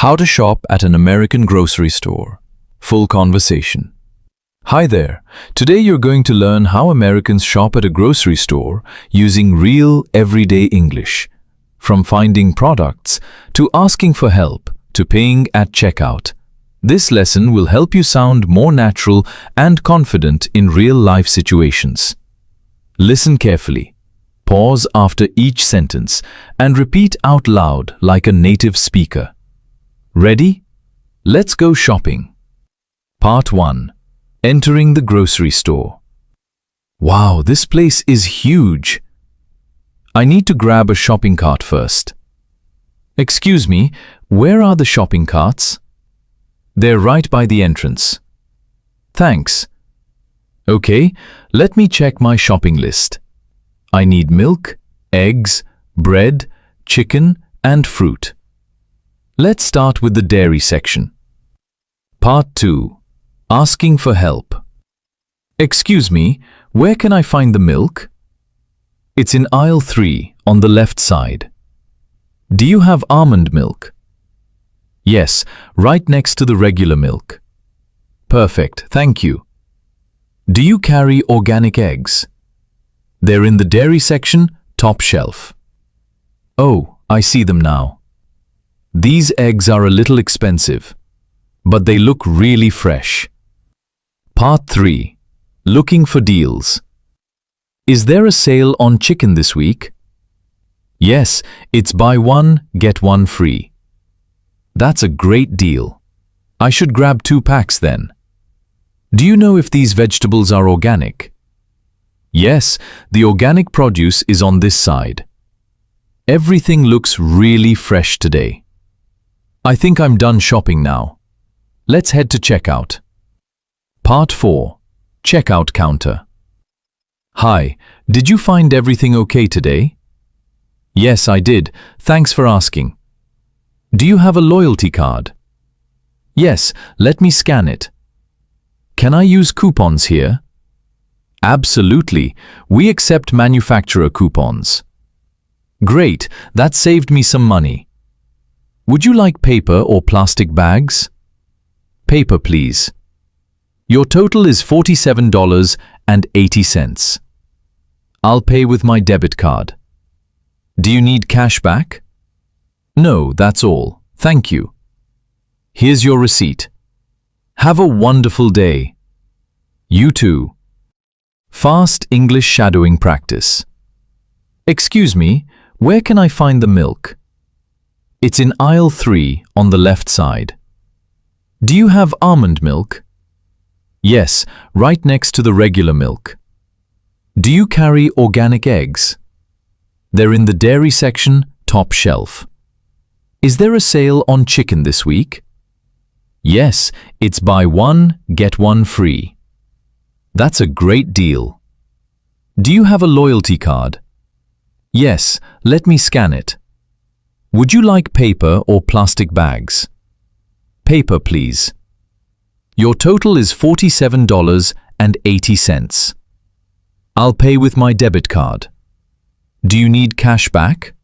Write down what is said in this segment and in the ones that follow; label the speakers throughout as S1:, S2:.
S1: How to shop at an American grocery store. Full conversation. Hi there. Today you're going to learn how Americans shop at a grocery store using real everyday English. From finding products, to asking for help, to paying at checkout. This lesson will help you sound more natural and confident in real-life situations. Listen carefully. Pause after each sentence and repeat out loud like a native speaker. Ready? Let's go shopping. Part 1. Entering the grocery store. Wow, this place is huge. I need to grab a shopping cart first. Excuse me, where are the shopping carts? They're right by the entrance. Thanks. Okay, let me check my shopping list. I need milk, eggs, bread, chicken, and fruit. Let's start with the dairy section. Part 2. Asking for help. Excuse me, where can I find the milk? It's in aisle 3 on the left side. Do you have almond milk? Yes, right next to the regular milk. Perfect, thank you. Do you carry organic eggs? They're in the dairy section, top shelf. Oh, I see them now. These eggs are a little expensive, but they look really fresh. Part 3. Looking for deals. Is there a sale on chicken this week? Yes, it's buy one, get one free. That's a great deal. I should grab 2 packs then. Do you know if these vegetables are organic? Yes, the organic produce is on this side. Everything looks really fresh today. I think I'm done shopping now. Let's head to checkout. Part 4. Checkout counter. Hi, did you find everything okay today? Yes, I did. Thanks for asking. Do you have a loyalty card? Yes, let me scan it. Can I use coupons here? Absolutely. We accept manufacturer coupons. Great, that saved me some money. Would you like paper or plastic bags? Paper, please. Your total is $47.80. I'll pay with my debit card. Do you need cash back? No, that's all. Thank you. Here's your receipt. Have a wonderful day. You too. Fast English shadowing practice. Excuse me, where can I find the milk? It's in aisle 3 on the left side. Do you have almond milk? Yes, right next to the regular milk. Do you carry organic eggs? They're in the dairy section, top shelf. Is there a sale on chicken this week? Yes, it's buy one, get one free. That's a great deal. Do you have a loyalty card? Yes, let me scan it. Would you like paper or plastic bags? Paper, please. Your total is $47.80. I'll pay with my debit card. Do you need cash back?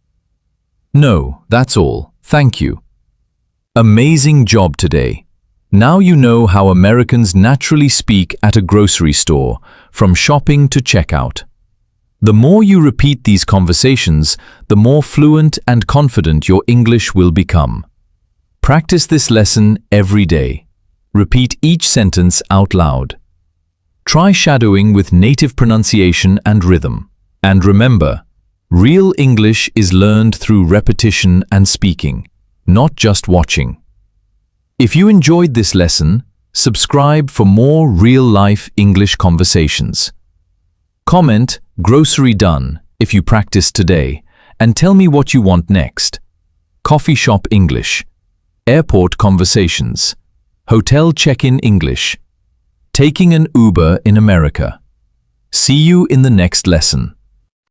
S1: No, that's all. Thank you. Amazing job today. Now you know how Americans naturally speak at a grocery store, from shopping to checkout. The more you repeat these conversations, the more fluent and confident your English will become. Practice this lesson every day. Repeat each sentence out loud. Try shadowing with native pronunciation and rhythm. And remember, real English is learned through repetition and speaking, not just watching. If you enjoyed this lesson, subscribe for more real-life English conversations. Comment "Grocery done" if you practiced today, and tell me what you want next. Coffee shop English, airport conversations, hotel check-in English, taking an Uber in America. See you in the next lesson.